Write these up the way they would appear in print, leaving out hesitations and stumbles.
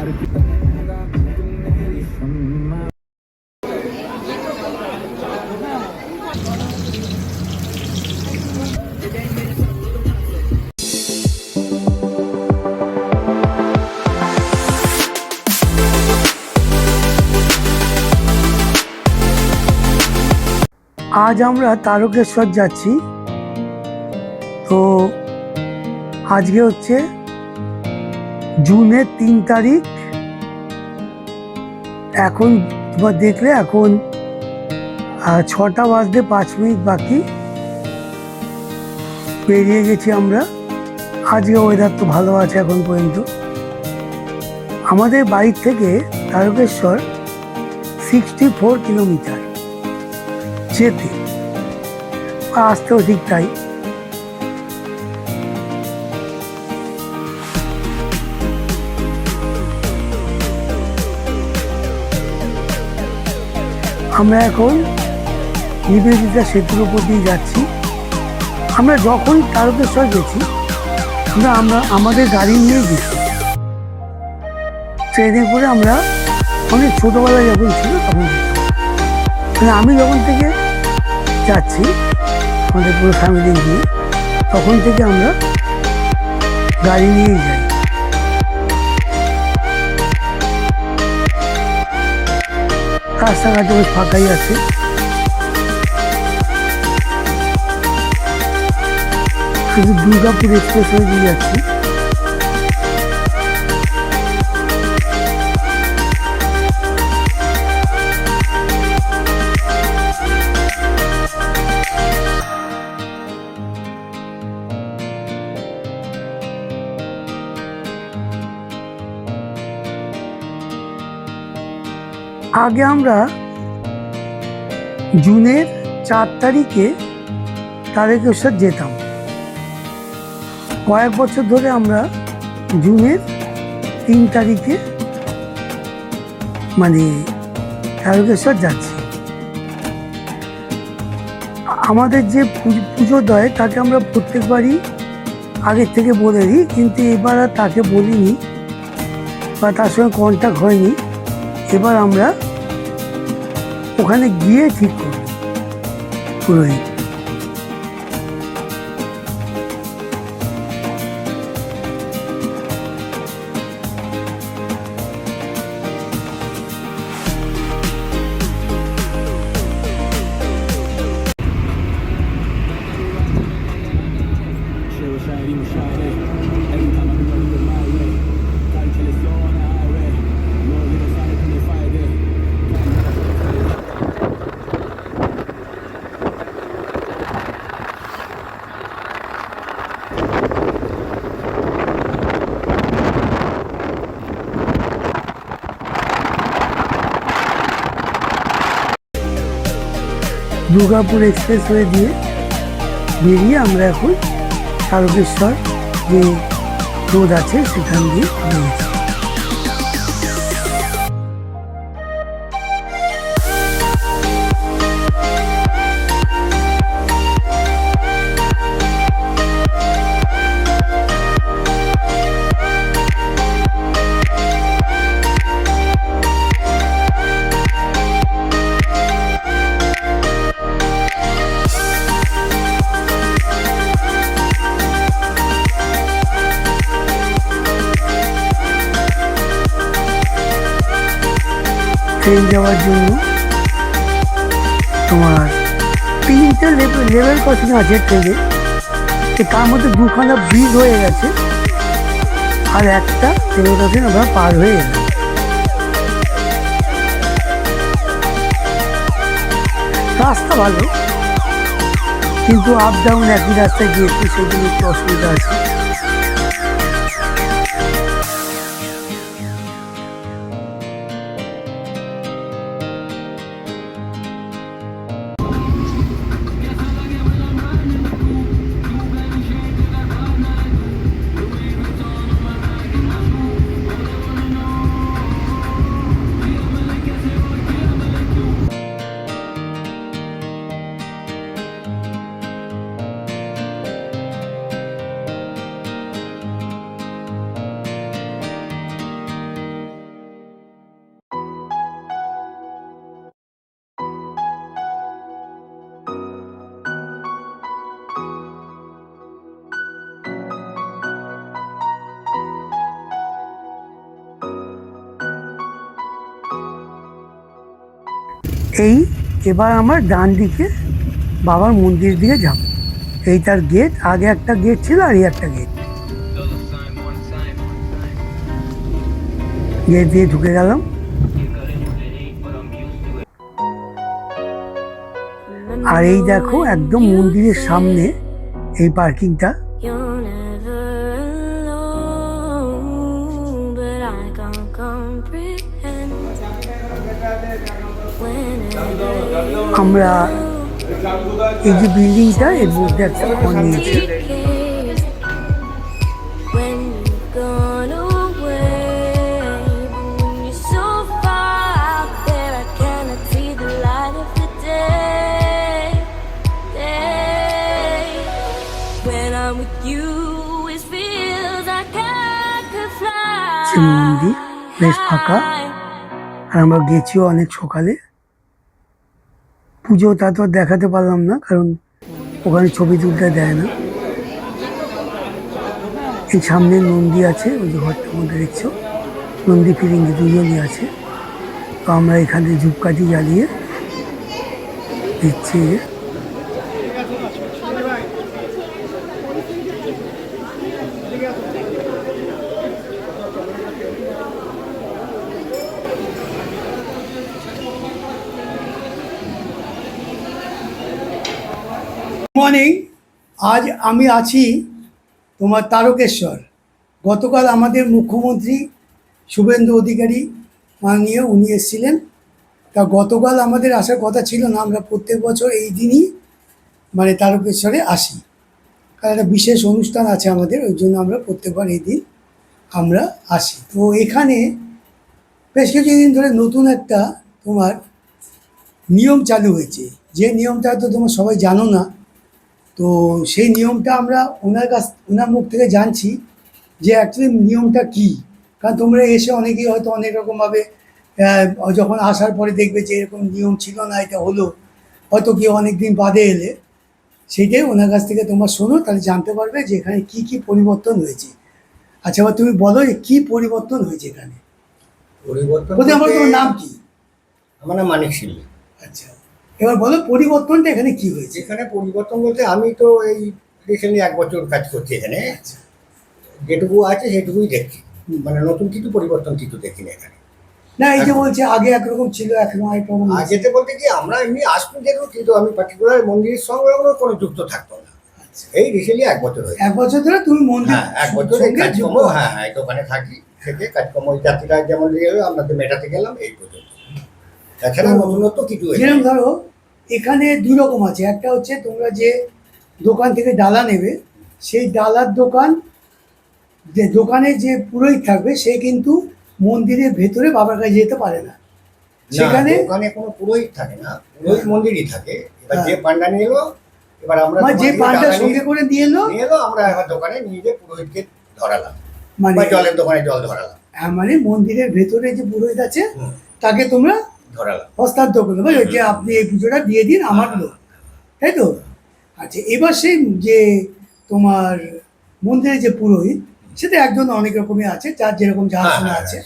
আজ আমরা তারকেশ্বর যাচ্ছি। তো আজকে হচ্ছে জুনের 3 তারিখ। এখন তোমার দেখলে এখন 6টা বাজতে 5 মিনিট বাকি। বেরিয়ে গেছি আমরা। আজকে ওয়েদার তো ভালো আছে এখন পর্যন্ত। আমাদের বাড়ি থেকে তারকেশ্বর 64 কিলোমিটার যেতে, আসতেও ঠিক তাই। আমরা এখন নিবেদিতা সেতুর উপর দিয়ে যাচ্ছি। আমরা যখন তারকেশ্বর গেছি আমরা আমাদের গাড়ি নিয়ে গেছি, ট্রেনে করে। আমরা অনেক ছোটোবেলায় যখন ছিল তখন মানে আমি যখন থেকে যাচ্ছি আমাদের পুরো ফ্যামিলি নিয়ে, তখন থেকে আমরা গাড়ি নিয়েই যাই। রাস্তাঘাট বেশ ফাঁকাই আছে। শুধু দুর্গাপুর এক্সপ্রেসওয়ে দিয়ে যাচ্ছি। আগে আমরা জুনের 4 তারিখে তারকেশ্বর যেতাম। কয়েক বছর ধরে আমরা জুনের 3 তারিখে মানে তারকেশ্বর যাচ্ছি। আমাদের যে পুজো দেয় তাকে আমরা প্রত্যেকবারই আগের থেকে বলে দিই, কিন্তু এবার আর তাকে বলিনি বা তার সঙ্গে কন্ট্যাক্ট হয়নি। এবার আমরা ওখানে গিয়ে ঠিক করব পুরোহিত। দুর্গাপুর এক্সপ্রেসওয়ে দিয়ে বেরিয়ে আমরা এখন তারকেশ্বর যে রোড আছে সেখান দিয়ে বেরিয়েছি। ট্রেন যাওয়ার জন্য তোমার 3টে লেভেল ক্রসিং আছে ট্রেনে। তার মধ্যে 2খানা ব্রিজ হয়ে গেছে আর একটা লেভেল ক্রসিং আমরা পার হয়ে গেলাম। রাস্তা ভালো, কিন্তু আপ ডাউন একই রাস্তায় গিয়েছে, সেগুলো একটু অসুবিধা আছে। এই এবার আমার ডান দিকে বাবার মন্দির দিকে যাব। এই তার গেট, আগে একটা গেট ছিল আর এই একটা গেট, গেট দিয়ে ঢুকে গেলাম। আর এই দেখো একদম মন্দিরের সামনে এই পার্কিংটা। আমরা এই যে বিল্ডিংটা এর মধ্যে একটা ঘর নিয়েছি। মন্দির বেশ ফাঁকা, আর আমরা গেছিও অনেক সকালে। পুজোটা তো দেখাতে পারলাম না, কারণ ওখানে ছবি তুলতে দেয় না। এই সামনে নন্দী আছে, ওই যে ঘরটার মধ্যে দেখছো, নন্দী ফিরিঙ্গি দুজনই আছে। তো আমরা এখানে ধূপকাঠি জ্বালিয়ে দিচ্ছি। মর্নিং, আজ আমি আছি তোমার তারকেশ্বর। গতকাল আমাদের মুখ্যমন্ত্রী শুভেন্দু অধিকারী মাননীয় উনি এসেছিলেন। তা গতকাল আমাদের আসার কথা ছিল না, আমরা প্রত্যেক বছর এই দিনই মানে তারকেশ্বরে আসি, কারণ একটা বিশেষ অনুষ্ঠান আছে আমাদের, ওই জন্য আমরা প্রত্যেকবার এই দিন আমরা আসি। তো এখানে বেশ কিছুদিন ধরে নতুন একটা তোমার নিয়ম চালু হয়েছে, যে নিয়মটা তো তোমরা সবাই জানো না। তো সেই নিয়মটা আমরা ওনার মুখ থেকে জানছি যে অ্যাকচুয়ালি নিয়মটা কী। কারণ তোমরা এসে অনেকেই হয়তো অনেক রকমভাবে যখন আসার পরে দেখবে যে এরকম নিয়ম ছিল না, এটা হলো, হয়তো কেউ অনেক দিন বাদে এলে, সেইটাই ওনার কাছ থেকে তোমরা শোনো, তাহলে জানতে পারবে যে এখানে কী কী পরিবর্তন হয়েছে। আচ্ছা, এবার তুমি বলো যে কী পরিবর্তন হয়েছে এখানে। পরিবর্তন আমার তোমার নাম কি? আমার নাম মানিক সিং। আচ্ছা, এবার বলো পরিবর্তনটা এখানে কি হয়েছে। এখানে পরিবর্তন বলতে আমি তো এই রিসেন্টলি 1 বছর কাজ করছি এখানে। যেটুকু আছে সেটুকুই দেখছি, মানে নতুন কিছু পরিবর্তন কিছু দেখিনি এখানে। না, এই যে বলছে আগে একরকম ছিল, এখন আরেকরকম। আগেতে বলতে কি আমরা এমনি আসবো যেরকম, কিন্তু আমি পার্টিকুলার মন্দিরের সঙ্গে কোনো যুক্ত থাকতো না। এই রিসেন্টলি 1 বছর হয়েছে। 1 বছর ধরে তুমি মন্দির? হ্যাঁ, 1 বছর কাজকর্ম, হ্যাঁ এই দোকানে থাকি, থেকে কাজকর্ম যাত্রীরা যেমন দিয়ে আপনাদের মেটাতে গেলাম, এই পর্যন্ত। তাছাড়া নতুনত্ব কিছু যেরকম ধরো এখানে 2 রকম আছে। একটা হচ্ছে তোমরা যে দোকান থেকে ডালা নেবে, সেই ডালার দোকানে যে পুরোহিত থাকবে সে কিন্তু মন্দিরের ভেতরে বাবার কাছে যেতে পারে না। সেখানে ওখানে কোনো পুরোহিত থাকে না, পুরোহিত মন্দিরই থাকে। এবার যে পান্ডা নিয়ে এলো, এবার আমরা যে পান্ডা সঙ্গে করে নিয়ে এলো, আমরা এবার দোকানে নিয়ে গিয়ে পুরোহিতকে ধরালাম, মানে জলের দোকানে জল ধরালাম। হ্যাঁ, মানে মন্দিরের ভেতরে যে পুরোহিত আছে তাকে তোমরা ধরালাম, হস্তান্তর করলে বলো যে আপনি এই পুজোটা দিয়ে দিন আমার লোক, তাই তো? আচ্ছা, এবার সেই যে তোমার মন্দিরের যে পুরোহিত, সেটা একজন অনেক রকমই আছে, যার যেরকম জানাশোনা আছে।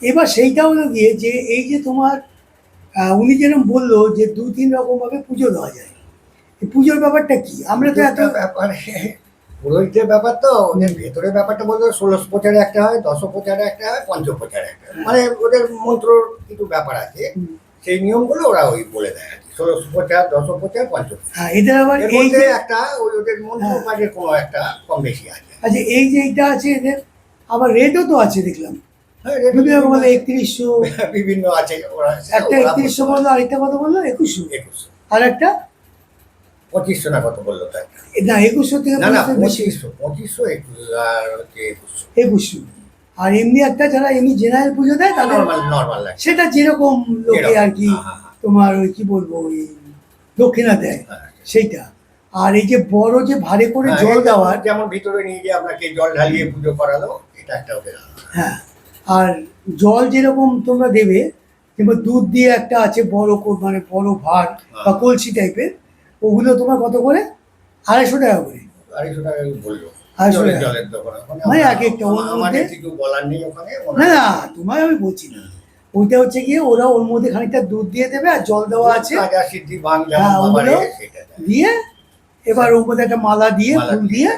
এবার সেইটা হলো গিয়ে যে এই যে তোমার উনি যেরকম বললো যে 2-3 রকমভাবে পুজো দেওয়া যায়, এই পুজোর ব্যাপারটা কি? আমরা তো এত ব্যাপারে পুরোহিতের ব্যাপার, তো ওদের ভেতরের ব্যাপারটা বলতে 16 প্রচারে একটা হয়, 10 প্রচারে একটা হয়, 5 প্রচারে একটা হয়, মানে ওদের মন্ত্রর কিছু ব্যাপার আছে, সেই নিয়মগুলো ওরা ওই বলে দেয় আর কি। 16 প্রচার, 10 প্রচার, 5 প্রচার। এদের আবার এই যে একটা ওদের মন্ত্র কাজের কোনো একটা কম বেশি আছে। আচ্ছা, এই যে এইটা আছে এদের আবার রেটও তো আছে দেখলাম। হ্যাঁ, বিভিন্ন রকম 3100 বিভিন্ন আছে। ওরা একটা 3100 বললো, আরেকটা কত বললো? 2100। আর একটা 2500 না কত বললো? তাই না, 2100 থেকে না, 2500, আর 2100। আর এমনি একটা যারা এমনি জেনারেল পুজো দেয় তাদের নর্মাল সেটা যেরকম লোকে আর কি তোমার ওই কি বলবো ওই দক্ষিণা দেয় সেইটা। আর এই যে বড় যে ভারে করে জল দেওয়ার, যেমন ভিতরে নিয়ে গিয়ে আপনাকে জল ঢালিয়ে পুজো করালো, এটা একটা ওদের। হ্যাঁ, আর জল যেরকম তোমরা দেবে, কিংবা দুধ দিয়ে একটা আছে বড় মানে বড় ভার বা কলসি টাইপের, ওগুলো তোমার কত করে? 250 টাকা করে। 250 টাকা বললো। মানে এক একটা আমাদের কিছু বলার নেই ওখানে। না, তোমায় আমি বলছি না, ওইটা হচ্ছে গিয়ে ওরা ওর মধ্যে খানিকটা দুধ দিয়ে দেবে আর জল দেওয়া আছে রাজা সিদ্ধি ভাঙ হ্যাঁ, ওগুলো সেটা দেয়। দিয়ে এবার ওর মধ্যে একটা মালা দিয়ে মালা ফুল দিয়ে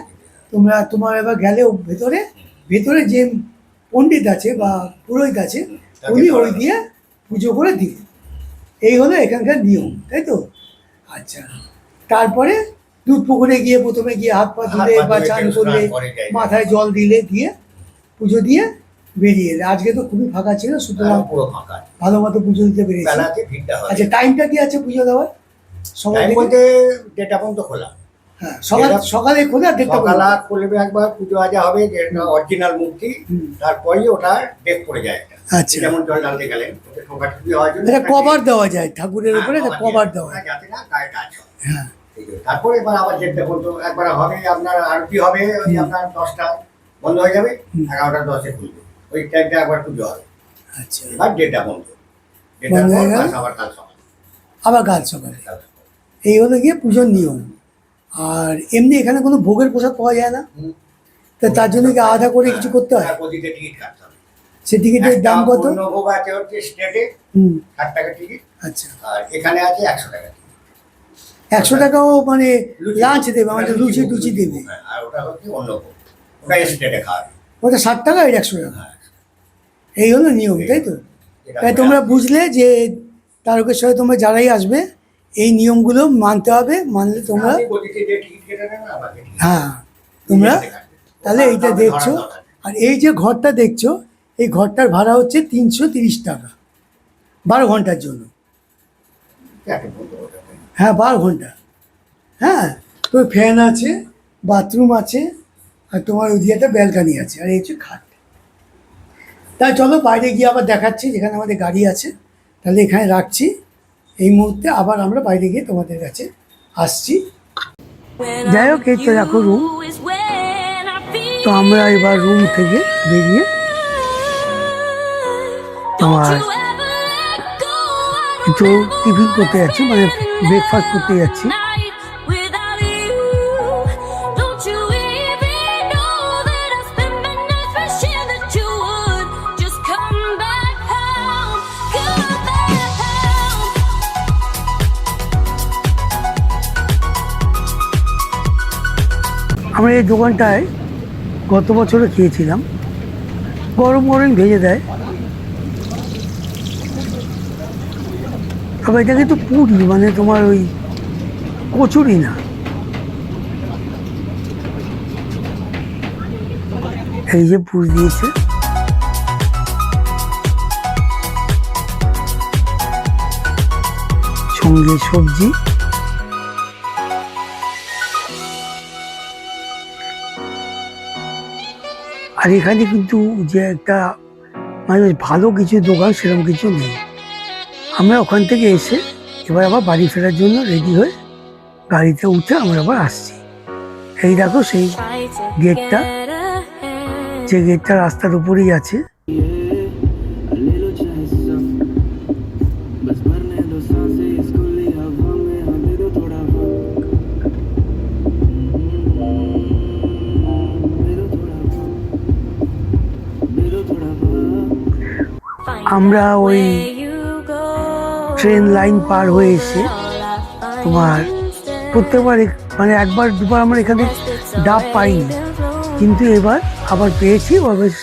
তোমার এবার গেলে ভেতরে ভেতরে যে পণ্ডিত আছে বা পুরোহিত আছে তাকে উনি ধরা ওই দিয়ে পুজো করে দিলেন। এই হলো এখানকার নিয়ম, তাই তো? আচ্ছা, তারপরে দুধ পুকুরে গিয়ে প্রথমে গিয়ে হাত পা ধুলে হাত পা বা ধুয়ে চান কেউ করলে স্নান করে যায়। মাথায় জল দিলে দিয়ে পুজো দিয়ে বেরিয়ে এলে। আজকে তো খুবই ফাঁকা ছিল, সুতরাং পুরো ফাঁকা ভালো মতো পুজো দিতে পেরেছি। বেলাতে ভিড়টা হয়। আচ্ছা, টাইমটা কি আছে পুজো দেওয়ার? সকাল টাইম থেকে? বলতে 1:30 পর্যন্ত খোলা। হ্যাঁ, সকালে খোলা 1:30 সকালা পর্যন্ত। খুলবে একবার, পুজো আজা হবে, যেটা অরিজিনাল মূর্তি, তারপরেই ওটা ডেক পড়ে যায় একটা। আচ্ছা। যেমন জল ঢালতে গেলেন ওটা ঠোকাঠুকি হওয়ার জন্য এটা একটা কভার দেওয়া যায় ঠাকুরের হ্যাঁ, উপরে, এটা কভার দেওয়া ওটা হয়। যাতে না গায়ে টাচ হয়। হ্যাঁ, ঠিক আছে। তারপরে এবার আবার 1:30 পর্যন্ত একবার হবে, আপনার আরতি হবে, ওই আপনার 10টা বন্ধ হয়ে যাবে, 11টা 10-এ খুলবে। ওই টাইমটা একবার পুজো হবে। আচ্ছা, এবার 1:30 বন্ধ। 1:30 বন্ধ পর হয়ে গেল? বাস আবার কাল সকালে। আবার কাল সকালে। এই হলো গিয়ে পুজোর নিয়ম। আর এমনি এখানে কোনো ভোগের প্রসাদ পাওয়া যায় না, হুম। তো তার জন্য কি আলাদা করে কিছু করতে হয়? হ্যাঁ, প্রতিটা টিকিট কাটতে হবে। সে টিকিটের দাম কত? একটা পূর্ণভোগ আছে হচ্ছে স্টেটে হুম, 60 টাকা টিকিট, আচ্ছা। আর এখানে আছে 100 টাকা টিকিট। 100 টাকাও মানে লুচি। লাঞ্চ দেবে, আমাদের লুচি টুচি দেবে। হ্যাঁ, আর ওটা হচ্ছে অন্য ভোগ, ওটা স্টেটে খাওয়াবে। ওটা 60 টাকা, এটা 100 টাকা। হ্যাঁ, এই হলো নিয়ম, তাই তো? এটা তাই তোমরা বুঝলে যে তারকেশ্বরে তোমরা যারাই আসবে এই নিয়মগুলো মানতে হবে, মানলে তোমরা আপনি গদিতে যে টিকিট কেটে নেন, আমাকে টিকিট হ্যাঁ তোমরা নিজে হাতে কাটবেন। তাহলে এইটা কাউকে দেখছো। ধরার দরকার নেই। আর এই যে ঘরটা দেখছো, এই ঘরটার ভাড়া হচ্ছে 330 টাকা 12 ঘন্টার জন্য। চারটে বন্ধ করতে হবে। হ্যাঁ, 12 ঘন্টা। হ্যাঁ, তো ফ্যান আছে, বাথরুম আছে, আর তোমার ওইদিকে একটা ব্যালকানি আছে, আর এই হচ্ছে খাট। তাই চলো বাইরে গিয়ে আবার দেখাচ্ছি, যেখানে আমাদের গাড়ি আছে। তাহলে এখানে রাখছি এই মুহূর্তে, আবার আমরা বাইরে গিয়ে তোমাদের কাছে আসছি। যাই হোক, এই তো দেখো রুম। তো আমরা এবার রুম থেকে বেরিয়ে তোমার একটু টিফিন করতে যাচ্ছি, মানে ব্রেকফাস্ট করতে যাচ্ছি। আমরা এই দোকানটায় গত বছরে খেয়েছিলাম, গরম গরম ভেজে দেয়। তবে এটা কিন্তু পুরি, মানে তোমার ওই কচুরি না। এই যে পুরি দিয়েছে, সঙ্গে সবজি। আর এখানে কিন্তু যে একটা মানে ভালো কিছু দোকান সেরকম কিছু নেই। আমরা ওখান থেকে এসে এবার আবার বাড়ি ফেরার জন্য রেডি হয়ে গাড়িতে উঠে আমরা আবার আসছি। এই দেখো সেই গেটটা, যে গেটটা রাস্তার উপরেই আছে। আমরা ওই ট্রেন লাইন পার হয়ে এসে তোমার প্রত্যেকবার মানে একবার দুবার আমরা এখানে ডাব পাইনি, কিন্তু এবার আবার পেয়েছি। ও বেশ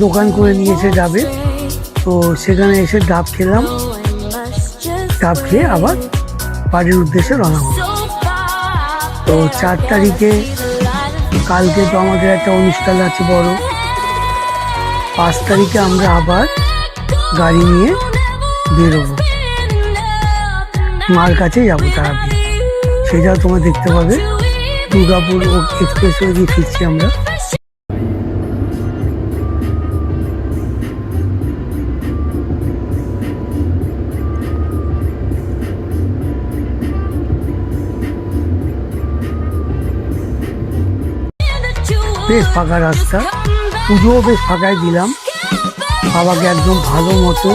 দোকান করে নিয়েছে ডাবের, তো সেখানে এসে ডাব খেলাম। ডাব খেয়ে আবার বাড়ির উদ্দেশ্যে রওনা হলাম। তো 4 তারিখে কালকে তো আমাদের একটা অনুষ্ঠান আছে বড়। 5 তারিখে আমরা আবার গাড়ি নিয়ে বেরোবো, মার কাছে যাবো তারাপীঠ। সেটাও তোমরা দেখতে পাবে। দুর্গাপুর এক্সপ্রেসওয়ে দিয়ে ফিরছি আমরা। বেশ ফাঁকা রাস্তা, পুজোও বেশ ফাঁকায় দিলাম। বাবাকে একদম ভালো মতো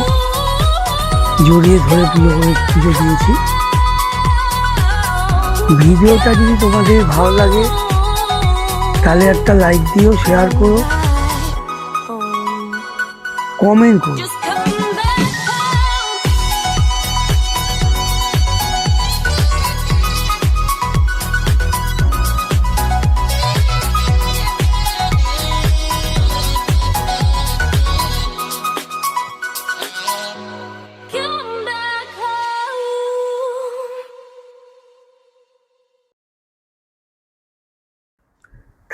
জড়িয়ে ধরে পুজো দিয়েছি। ভিডিওটা যদি তোমাদের ভালো লাগে তাহলে একটা লাইক দিও, শেয়ার করো, কমেন্ট করো।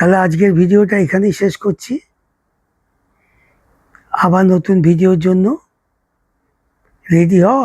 তাহলে আজকের ভিডিওটা এখানেই শেষ করছি। আবার নতুন ভিডিওর জন্য রেডি হও।